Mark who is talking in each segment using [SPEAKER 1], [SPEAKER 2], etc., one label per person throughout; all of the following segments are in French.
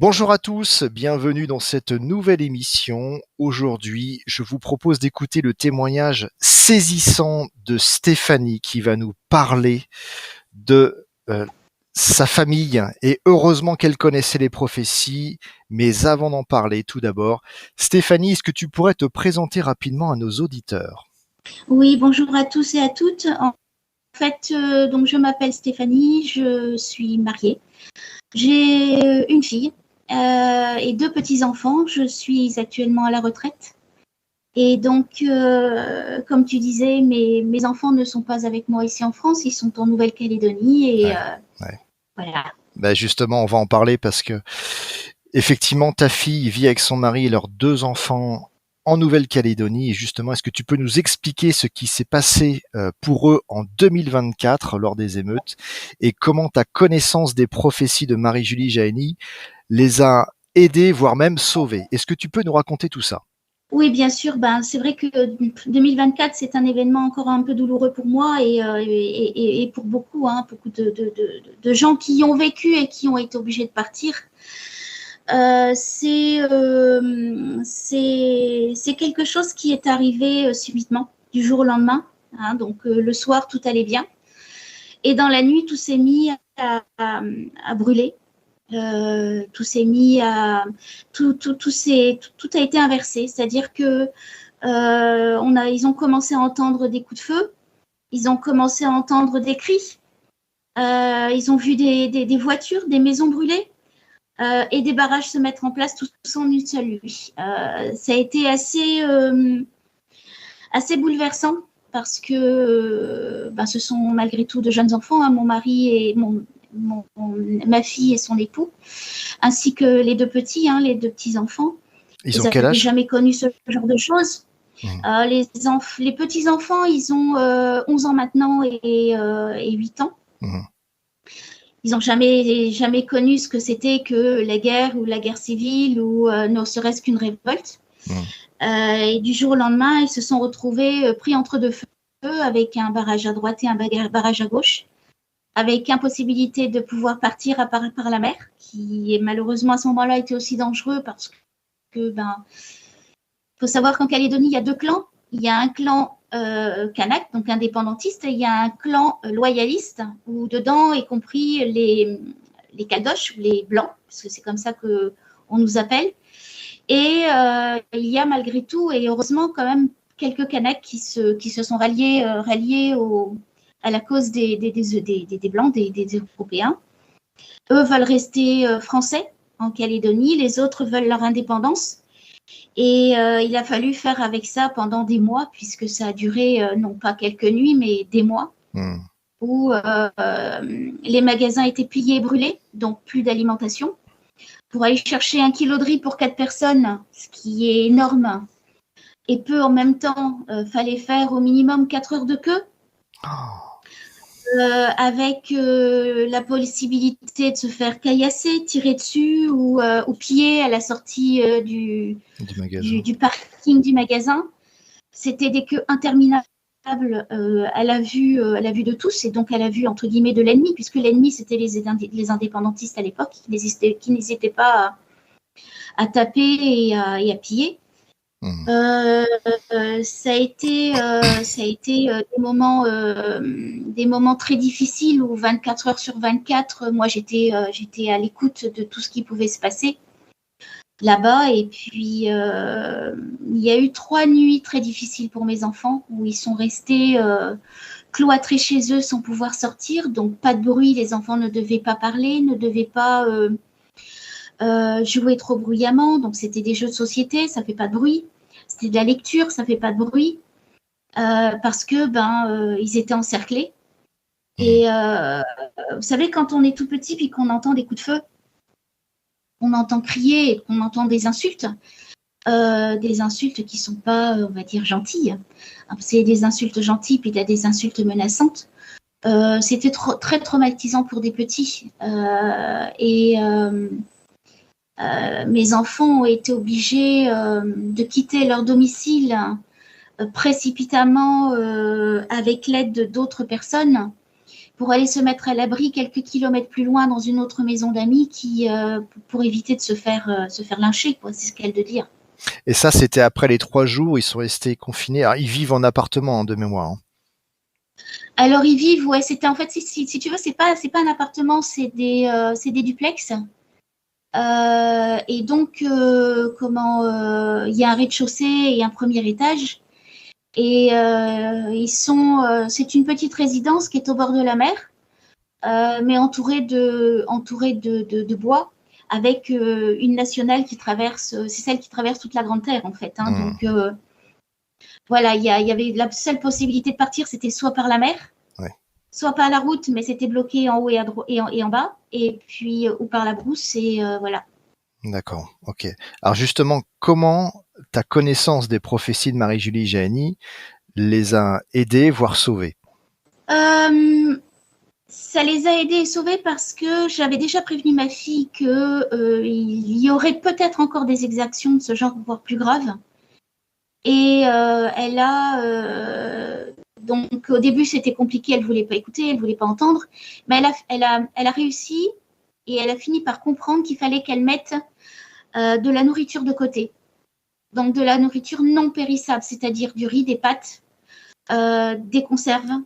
[SPEAKER 1] Bonjour à tous, bienvenue dans cette nouvelle émission. Aujourd'hui, je vous propose d'écouter le témoignage saisissant de Stéphanie qui va nous parler de sa famille. Et heureusement qu'elle connaissait les prophéties. Mais avant d'en parler, tout d'abord, Stéphanie, est-ce que tu pourrais te présenter rapidement à nos auditeurs?
[SPEAKER 2] Oui, bonjour à tous et à toutes. En fait, donc je m'appelle Stéphanie, je suis mariée. J'ai une fille et deux petits-enfants. Je suis actuellement à la retraite. Et donc, comme tu disais, mes enfants ne sont pas avec moi ici en France, ils sont en Nouvelle-Calédonie et
[SPEAKER 1] Ouais, ouais.
[SPEAKER 2] voilà.
[SPEAKER 1] Ben justement, on va en parler parce que effectivement, ta fille vit avec son mari et leurs deux enfants en Nouvelle-Calédonie. Et justement, est-ce que tu peux nous expliquer ce qui s'est passé pour eux en 2024 lors des émeutes et comment ta connaissance des prophéties de Marie-Julie Jahenny les a aidés, voire même sauvés? Est-ce que tu peux nous raconter tout ça?
[SPEAKER 2] Oui, bien sûr. Ben, c'est vrai que 2024, c'est un événement encore un peu douloureux pour moi et pour beaucoup, hein, beaucoup de gens qui y ont vécu et qui ont été obligés de partir. C'est quelque chose qui est arrivé subitement, du jour au lendemain. Hein, donc le soir, tout allait bien. Et dans la nuit, tout s'est mis à brûler. Tout s'est mis à... Tout a été inversé. C'est-à-dire que ils ont commencé à entendre des coups de feu. Ils ont commencé à entendre des cris. Ils ont vu des voitures, des maisons brûlées. Et des barrages se mettre en place tout ça en une seule nuit. Ça a été assez bouleversant parce que ce sont malgré tout de jeunes enfants, hein, mon mari et ma fille et son époux, ainsi que les deux petits, hein, les deux petits-enfants.
[SPEAKER 1] Ils
[SPEAKER 2] Ils
[SPEAKER 1] ont quel
[SPEAKER 2] n'avaient
[SPEAKER 1] âge?
[SPEAKER 2] jamais connu ce genre de choses.
[SPEAKER 1] Mmh.
[SPEAKER 2] Les petits-enfants, ils ont 11 ans maintenant et 8 ans.
[SPEAKER 1] Mmh.
[SPEAKER 2] Ils n'ont jamais connu ce que c'était que la guerre ou la guerre civile ou ne serait-ce qu'une révolte.
[SPEAKER 1] Mmh.
[SPEAKER 2] Et du jour au lendemain, ils se sont retrouvés pris entre deux feux avec un barrage à droite et un barrage à gauche, avec impossibilité de pouvoir partir par la mer, qui malheureusement à ce moment-là était aussi dangereux parce que faut savoir qu'en Calédonie, il y a deux clans. Il y a un clan kanak, donc indépendantiste, et il y a un clan loyaliste, où dedans, y compris les caldoches, les blancs, parce que c'est comme ça qu'on nous appelle. Et il y a malgré tout, et heureusement quand même, quelques Kanaks qui se sont ralliés à la cause des Blancs, des Européens. Eux veulent rester français en Calédonie, les autres veulent leur indépendance. Et il a fallu faire avec ça pendant des mois, puisque ça a duré non pas quelques nuits, mais des mois, où les magasins étaient pillés et brûlés, donc plus d'alimentation. Pour aller chercher 1 kilo de riz pour 4 personnes, ce qui est énorme, et peu en même temps, fallait faire au minimum 4 heures de queue. Avec la possibilité de se faire caillasser, tirer dessus ou piller à la sortie du parking du magasin. C'était des queues interminables à la vue de tous et donc à la vue entre guillemets de l'ennemi, puisque l'ennemi c'était les indépendantistes à l'époque qui n'hésitaient pas à taper et à piller. Ça a été des moments très difficiles où 24 heures sur 24, moi j'étais à l'écoute de tout ce qui pouvait se passer là-bas. Et puis il y a eu 3 nuits très difficiles pour mes enfants où ils sont restés cloîtrés chez eux sans pouvoir sortir, donc pas de bruit, les enfants ne devaient pas parler, ne devaient pas jouer trop bruyamment, donc c'était des jeux de société, ça fait pas de bruit. C'était de la lecture, ça fait pas de bruit, parce que ils étaient encerclés. Et vous savez, quand on est tout petit puis qu'on entend des coups de feu, on entend crier et qu'on entend des insultes qui sont pas, on va dire, gentilles. C'est des insultes gentilles, puis il y a des insultes menaçantes. C'était très traumatisant pour des petits. Mes enfants ont été obligés de quitter leur domicile précipitamment avec l'aide d'autres personnes pour aller se mettre à l'abri quelques kilomètres plus loin dans une autre maison d'amis pour éviter de se faire lyncher, quoi. C'est ce qu'elle de dire.
[SPEAKER 1] Et ça, c'était après les 3 jours, ils sont restés confinés. Alors, ils vivent en appartement, de mémoire.
[SPEAKER 2] Alors ils vivent, ouais, c'était en fait, si tu veux, c'est pas un appartement, c'est des duplex. Et donc, il y a un rez-de-chaussée et un premier étage. Et c'est une petite résidence qui est au bord de la mer, mais entourée de bois, avec une nationale qui traverse, c'est celle qui traverse toute la Grande Terre en fait. Hein. Donc voilà, il y avait la seule possibilité de partir, c'était soit par la mer, soit par la route, mais c'était bloqué en haut et en bas, et puis ou par la brousse, et voilà.
[SPEAKER 1] D'accord, ok. Alors justement, comment ta connaissance des prophéties de Marie-Julie Jahenny les a aidés, voire sauvés?
[SPEAKER 2] Ça les a aidés et sauvés parce que j'avais déjà prévenu ma fille qu'il y aurait peut-être encore des exactions de ce genre, voire plus graves. Et elle a... donc au début c'était compliqué, elle ne voulait pas écouter, elle ne voulait pas entendre, mais elle a réussi et elle a fini par comprendre qu'il fallait qu'elle mette de la nourriture de côté. Donc de la nourriture non périssable, c'est-à-dire du riz, des pâtes, des conserves,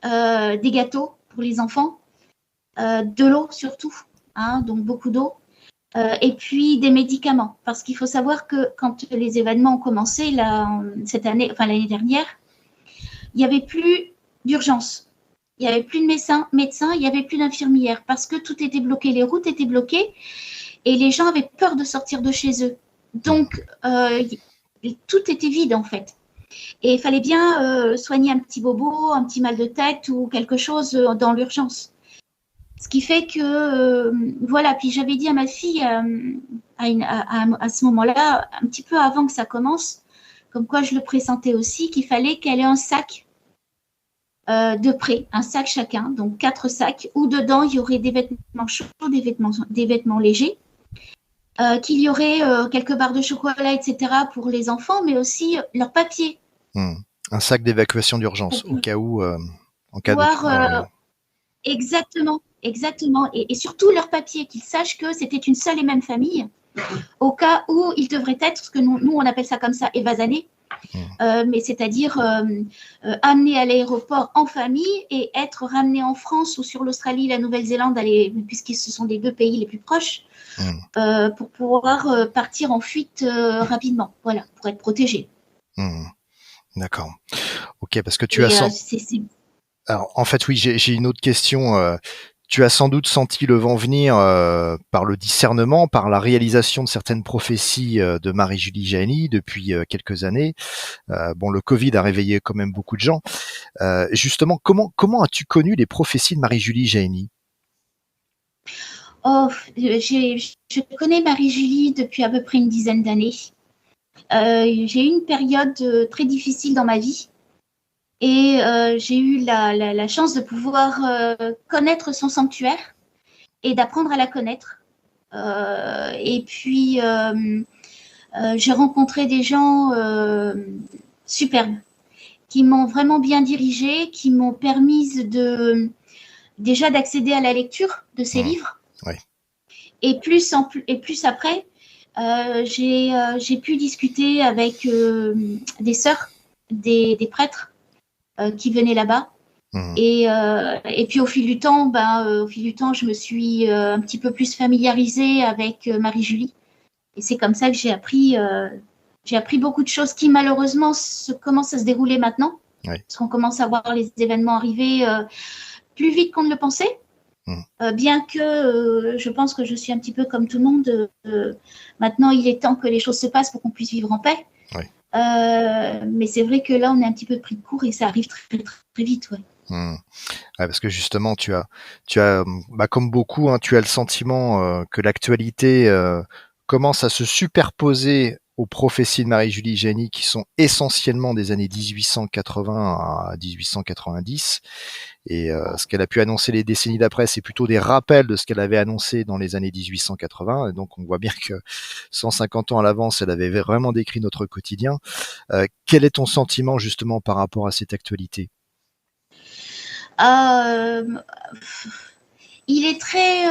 [SPEAKER 2] des gâteaux pour les enfants, de l'eau surtout, hein, donc beaucoup d'eau, et puis des médicaments. Parce qu'il faut savoir que quand les événements ont commencé l'année dernière, il n'y avait plus d'urgence. Il n'y avait plus de médecins, il n'y avait plus d'infirmières parce que tout était bloqué, les routes étaient bloquées et les gens avaient peur de sortir de chez eux. Donc, tout était vide en fait. Et il fallait bien soigner un petit bobo, un petit mal de tête ou quelque chose dans l'urgence. Ce qui fait que, voilà, puis j'avais dit à ma fille à ce moment-là, un petit peu avant que ça commence, comme quoi je le pressentais aussi, qu'il fallait qu'elle ait un sac de prêt, un sac chacun, donc 4 sacs, où dedans il y aurait des vêtements chauds, des vêtements légers, qu'il y aurait quelques barres de chocolat, etc. pour les enfants, mais aussi leurs papiers.
[SPEAKER 1] Un sac d'évacuation d'urgence, au cas où, en cas de...
[SPEAKER 2] Exactement. Et surtout leurs papiers, qu'ils sachent que c'était une seule et même famille, au cas où ils devraient être, ce que nous on appelle ça comme ça, évasanés, mais c'est-à-dire amenés à l'aéroport en famille et être ramenés en France ou sur l'Australie, la Nouvelle-Zélande, puisque ce sont les 2 pays les plus proches, pour pouvoir partir en fuite rapidement, voilà, pour être protégés.
[SPEAKER 1] D'accord. Ok, parce que tu as Alors, en fait, oui, j'ai une autre question. Tu as sans doute senti le vent venir par le discernement, par la réalisation de certaines prophéties de Marie-Julie Jahenny depuis quelques années. Bon, le Covid a réveillé quand même beaucoup de gens. Justement, comment as-tu connu les prophéties de Marie-Julie Jahenny?
[SPEAKER 2] Je connais Marie-Julie depuis à peu près une dizaine d'années. J'ai eu une période très difficile dans ma vie. Et j'ai eu la chance de pouvoir connaître son sanctuaire et d'apprendre à la connaître. Et puis, j'ai rencontré des gens superbes qui m'ont vraiment bien dirigée, qui m'ont permis déjà d'accéder à la lecture de ses livres.
[SPEAKER 1] Oui.
[SPEAKER 2] Et plus après, j'ai pu discuter avec des sœurs, des prêtres, qui venaient là-bas. Et puis au fil du temps, je me suis un petit peu plus familiarisée avec Marie-Julie. Et c'est comme ça que j'ai appris beaucoup de choses qui malheureusement commencent à se dérouler maintenant.
[SPEAKER 1] Oui.
[SPEAKER 2] Parce qu'on commence à voir les événements arriver plus vite qu'on ne le pensait. Bien que je pense que je suis un petit peu comme tout le monde. Maintenant, il est temps que les choses se passent pour qu'on puisse vivre en paix.
[SPEAKER 1] Oui.
[SPEAKER 2] Mais c'est vrai que là, on est un petit peu pris de court et ça arrive très, très, très vite. Ouais.
[SPEAKER 1] Ouais, parce que justement, tu as, comme beaucoup, hein, tu as le sentiment que l'actualité commence à se superposer aux prophéties de Marie-Julie Jahenny qui sont essentiellement des années 1880 à 1890. Et ce qu'elle a pu annoncer les décennies d'après, c'est plutôt des rappels de ce qu'elle avait annoncé dans les années 1880. Et donc, on voit bien que 150 ans à l'avance, elle avait vraiment décrit notre quotidien. Quel est ton sentiment justement par rapport à cette actualité ?
[SPEAKER 2] Euh, il est très,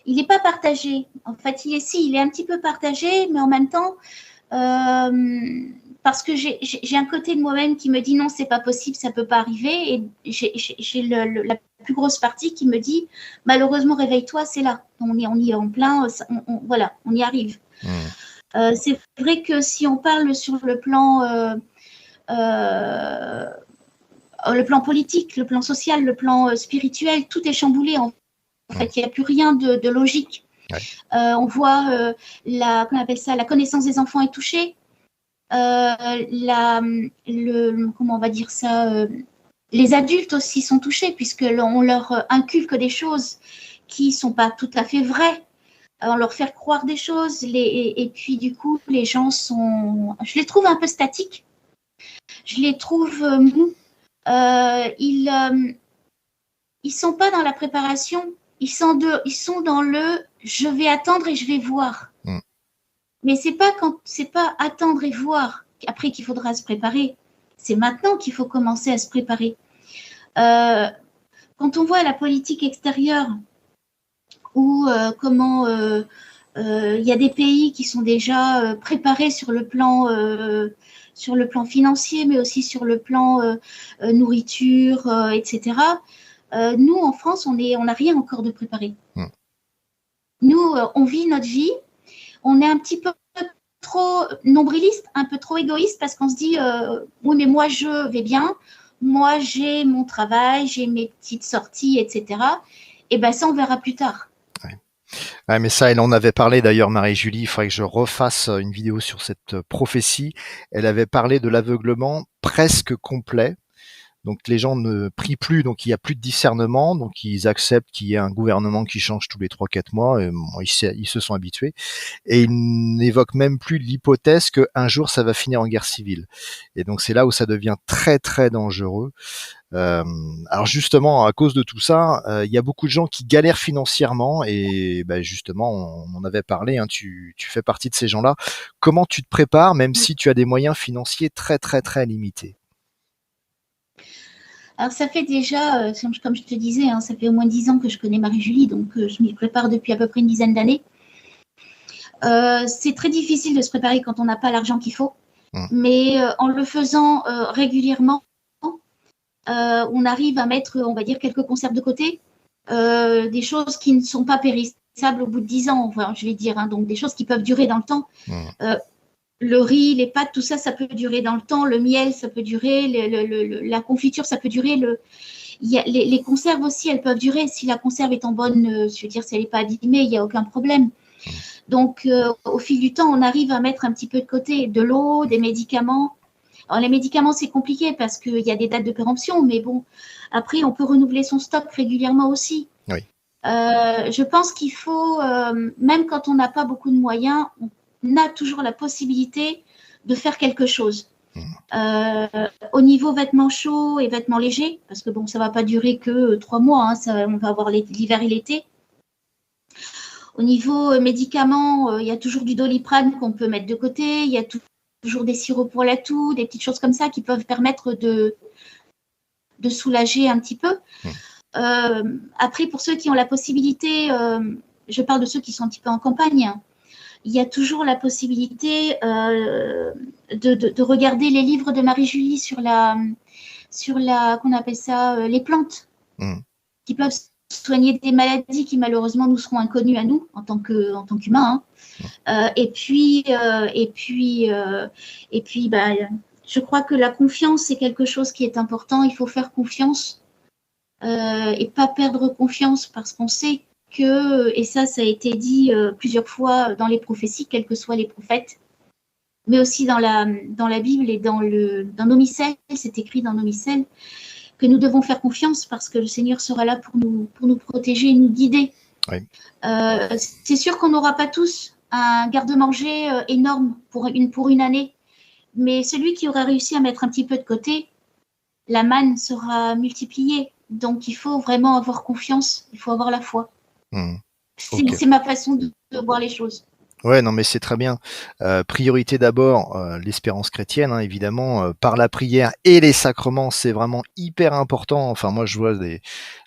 [SPEAKER 2] il n'est pas partagé. En fait, il est un petit peu partagé, mais en même temps, parce que j'ai un côté de moi-même qui me dit non, c'est pas possible, ça peut pas arriver, et j'ai la plus grosse partie qui me dit malheureusement réveille-toi, c'est là, on y est en plein, voilà, on y arrive. C'est vrai que si on parle sur le plan politique, le plan social, le plan spirituel, tout est chamboulé. En fait, il n'y a plus rien de logique.
[SPEAKER 1] Ouais.
[SPEAKER 2] On voit qu'on appelle ça, la connaissance des enfants est touchée. Comment on va dire ça, les adultes aussi sont touchés puisque on leur inculque des choses qui sont pas tout à fait vraies. On leur fait croire des choses et puis du coup les gens je les trouve un peu statiques, je les trouve mous. Ils sont pas dans la préparation, ils sont dans le je vais attendre et je vais voir. Mais c'est pas attendre et voir après qu'il faudra se préparer. C'est maintenant qu'il faut commencer à se préparer. Quand on voit la politique extérieure ou comment il y a des pays qui sont déjà préparés sur le plan financier, mais aussi sur le plan nourriture, etc. Nous, en France, on n'a rien encore de préparé. Nous, on vit notre vie. On est un petit peu trop nombriliste, un peu trop égoïste parce qu'on se dit oui, mais moi, je vais bien. Moi, j'ai mon travail, j'ai mes petites sorties, etc. Et bien, ça, on verra plus tard.
[SPEAKER 1] Ouais, mais ça, elle en avait parlé d'ailleurs, Marie-Julie. Il faudrait que je refasse une vidéo sur cette prophétie. Elle avait parlé de l'aveuglement presque complet. Donc les gens ne prient plus, donc il n'y a plus de discernement, donc ils acceptent qu'il y ait un gouvernement qui change tous les 3-4 mois, et bon, ils se sont habitués, et ils n'évoquent même plus l'hypothèse qu'un jour ça va finir en guerre civile. Et donc c'est là où ça devient très très dangereux. Alors justement, à cause de tout ça, il y a beaucoup de gens qui galèrent financièrement, et justement, on en avait parlé, hein, tu fais partie de ces gens-là. Comment tu te prépares, même si tu as des moyens financiers très très très limités?
[SPEAKER 2] Alors, ça fait déjà, comme je te disais, hein, ça fait au moins 10 ans que je connais Marie-Julie, donc je m'y prépare depuis à peu près une dizaine d'années. C'est très difficile de se préparer quand on n'a pas l'argent qu'il faut, mais en le faisant régulièrement, on arrive à mettre, on va dire, quelques conserves de côté, des choses qui ne sont pas périssables au bout de 10 ans, enfin, je vais dire, hein, donc des choses qui peuvent durer dans le temps. Le riz, les pâtes, tout ça, ça peut durer dans le temps. Le miel, ça peut durer. La confiture, ça peut durer. Les conserves aussi, elles peuvent durer. Si la conserve est en bonne, je veux dire, si elle n'est pas abîmée, il n'y a aucun problème. Donc, au fil du temps, on arrive à mettre un petit peu de côté de l'eau, des médicaments. Alors, les médicaments, c'est compliqué parce qu'il y a des dates de péremption, mais bon, après, on peut renouveler son stock régulièrement aussi.
[SPEAKER 1] Oui.
[SPEAKER 2] Je pense qu'il faut, même quand on n'a pas beaucoup de moyens, on a toujours la possibilité de faire quelque chose. Au niveau vêtements chauds et vêtements légers, parce que bon, ça ne va pas durer que 3 mois, hein, on va avoir l'hiver et l'été. Au niveau médicaments, il y a toujours du Doliprane qu'on peut mettre de côté, il y a toujours des sirops pour la toux, des petites choses comme ça qui peuvent permettre de soulager un petit peu. Après, pour ceux qui ont la possibilité, je parle de ceux qui sont un petit peu en campagne, il y a toujours la possibilité de regarder les livres de Marie-Julie sur qu'on appelle ça, les plantes, qui peuvent soigner des maladies qui malheureusement nous seront inconnues à nous en tant qu'humains. Et puis, je crois que la confiance, c'est quelque chose qui est important. Il faut faire confiance et pas perdre confiance parce qu'on sait que, et ça a été dit plusieurs fois dans les prophéties, quels que soient les prophètes, mais aussi dans la Bible et dans nos missels, c'est écrit dans nos missels, que nous devons faire confiance parce que le Seigneur sera là pour nous protéger et nous guider.
[SPEAKER 1] Oui.
[SPEAKER 2] C'est sûr qu'on n'aura pas tous un garde-manger énorme pour une année, mais celui qui aura réussi à mettre un petit peu de côté, la manne sera multipliée. Donc, il faut vraiment avoir confiance, il faut avoir la foi.
[SPEAKER 1] Okay.
[SPEAKER 2] C'est ma façon de voir les choses.
[SPEAKER 1] Ouais, non, mais c'est très bien. Priorité d'abord, l'espérance chrétienne, hein, évidemment, par la prière et les sacrements, c'est vraiment hyper important. Enfin, moi, je vois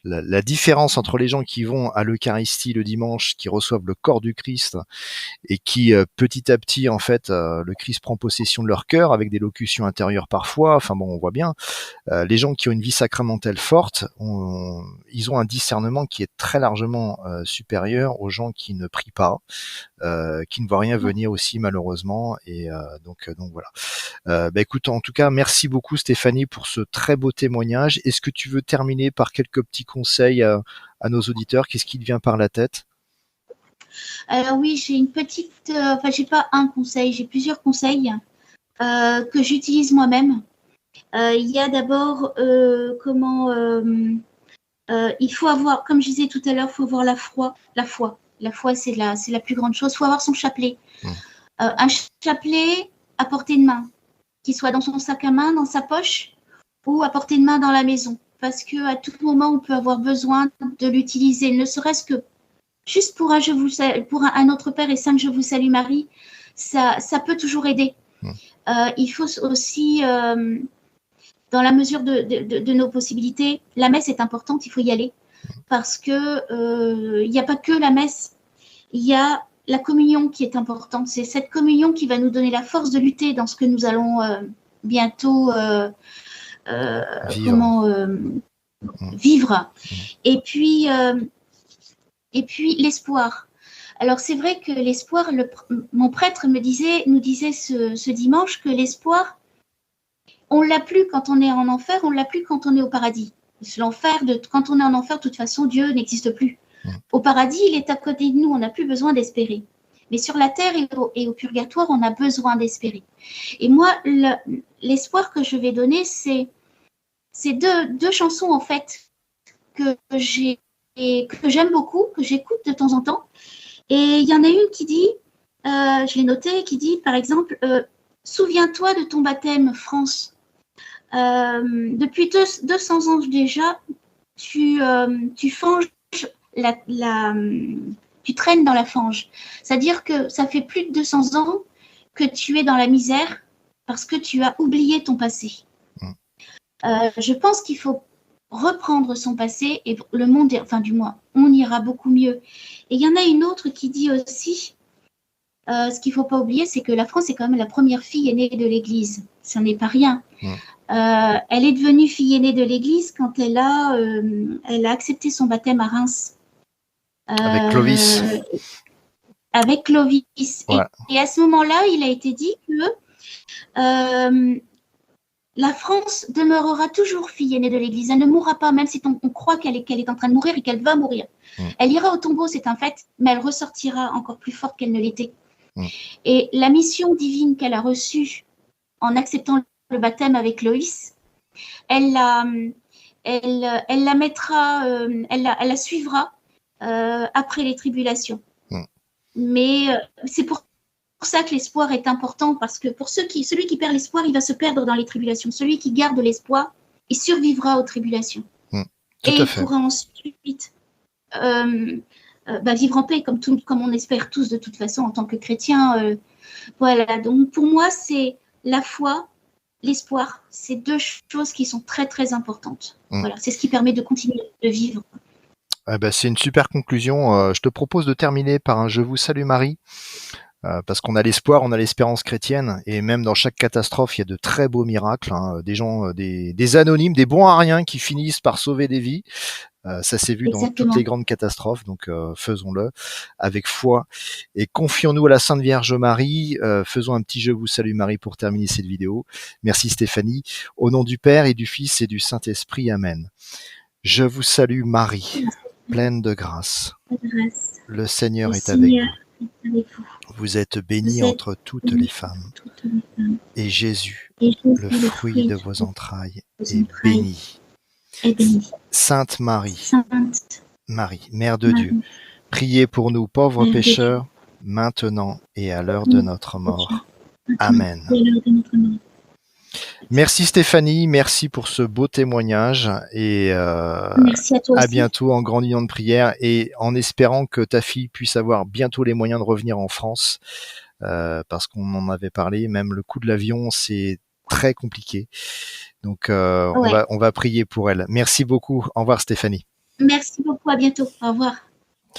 [SPEAKER 1] la différence entre les gens qui vont à l'Eucharistie le dimanche, qui reçoivent le corps du Christ et qui petit à petit en fait le Christ prend possession de leur cœur avec des locutions intérieures parfois. Enfin bon, on voit bien. Les gens qui ont une vie sacramentelle forte, ils ont un discernement qui est très largement supérieur aux gens qui ne prient pas, qui ne voient rien venir aussi malheureusement. Et donc voilà. Bah écoute, en tout cas, merci beaucoup Stéphanie pour ce très beau témoignage. Est-ce que tu veux terminer par quelques petits conseils à nos auditeurs? Qu'est-ce qui te vient par la tête?
[SPEAKER 2] Alors oui, j'ai une petite, enfin j'ai pas un conseil, j'ai plusieurs conseils que j'utilise moi-même. Il y a d'abord il faut avoir, comme je disais tout à l'heure, il faut avoir la foi. La foi, c'est la plus grande chose. Il faut avoir son chapelet. Un chapelet à portée de main, qu'il soit dans son sac à main, dans sa poche, ou à portée de main dans la maison. Parce qu'à tout moment, on peut avoir besoin de l'utiliser, ne serait-ce que juste pour un Notre Père et Sainte Je vous salue Marie, ça peut toujours aider. Il faut aussi, dans la mesure de nos possibilités, la messe est importante, il faut y aller. Parce que il n'y a pas que la messe, il y a la communion qui est importante. C'est cette communion qui va nous donner la force de lutter dans ce que nous allons bientôt vivre. Et puis l'espoir. Alors c'est vrai que l'espoir, mon prêtre nous disait ce dimanche que l'espoir, on l'a plus quand on est en enfer, on l'a plus quand on est au paradis. L'enfer, quand on est en enfer, de toute façon, Dieu n'existe plus. Au paradis, il est à côté de nous, on n'a plus besoin d'espérer. Mais sur la terre et au purgatoire, on a besoin d'espérer. Et moi, l'espoir que je vais donner, c'est deux chansons en fait que j'aime beaucoup, que j'écoute de temps en temps. Et il y en a une qui dit, je l'ai notée, qui dit par exemple, souviens-toi de ton baptême, France. Depuis 200 ans déjà, tu fanges tu traînes dans la fange. C'est-à-dire que ça fait plus de 200 ans que tu es dans la misère parce que tu as oublié ton passé. Je pense qu'il faut reprendre son passé et le monde, enfin du moins, on ira beaucoup mieux. Et il y en a une autre qui dit aussi, ce qu'il ne faut pas oublier, c'est que la France est quand même la première fille aînée de l'Église. Ça n'est pas rien. Elle est devenue fille aînée de l'Église quand elle a accepté son baptême à Reims.
[SPEAKER 1] Avec Clovis.
[SPEAKER 2] Avec Clovis. Ouais. Et à ce moment-là, il a été dit que la France demeurera toujours fille aînée de l'Église. Elle ne mourra pas, même si on croit qu'elle est en train de mourir et qu'elle va mourir. Elle ira au tombeau, c'est un fait, mais elle ressortira encore plus forte qu'elle ne l'était. Et la mission divine qu'elle a reçue en acceptant le baptême avec Loïs, elle la mettra, elle la suivra après les tribulations. Mais c'est pour ça que l'espoir est important, parce que pour celui qui perd l'espoir, il va se perdre dans les tribulations. Celui qui garde l'espoir, il survivra aux tribulations. Et il pourra ensuite vivre en paix, comme on espère tous de toute façon en tant que chrétiens. Voilà, donc pour moi, c'est la foi, l'espoir, c'est deux choses qui sont très très importantes. Voilà, c'est ce qui permet de continuer de vivre.
[SPEAKER 1] C'est une super conclusion. Je te propose de terminer par un Je vous salue Marie, parce qu'on a l'espoir, on a l'espérance chrétienne, et même dans chaque catastrophe, il y a de très beaux miracles, des gens, des anonymes, des bons à rien qui finissent par sauver des vies. Ça s'est vu dans toutes les grandes catastrophes, donc faisons-le avec foi et confions-nous à la Sainte Vierge Marie. Faisons un petit Je vous salue Marie pour terminer cette vidéo. Merci Stéphanie. Au nom du Père et du Fils et du Saint-Esprit, Amen. Je vous salue Marie, pleine de grâce. Le Seigneur est avec vous. Vous êtes bénie entre toutes les femmes. Et Jésus, le fruit de vos entrailles, est béni. Sainte Marie, Mère de Dieu, priez pour nous pauvres pécheurs, maintenant et à l'heure de notre mort. Amen. Merci Stéphanie, merci pour ce beau témoignage et
[SPEAKER 2] Merci à toi
[SPEAKER 1] à
[SPEAKER 2] aussi.
[SPEAKER 1] bientôt en grande union de prière et en espérant que ta fille puisse avoir bientôt les moyens de revenir en France parce qu'on en avait parlé, même le coût de l'avion c'est très compliqué. Donc
[SPEAKER 2] Ouais.
[SPEAKER 1] on va prier pour elle. Merci beaucoup. Au revoir Stéphanie.
[SPEAKER 2] Merci beaucoup. À bientôt. Au revoir.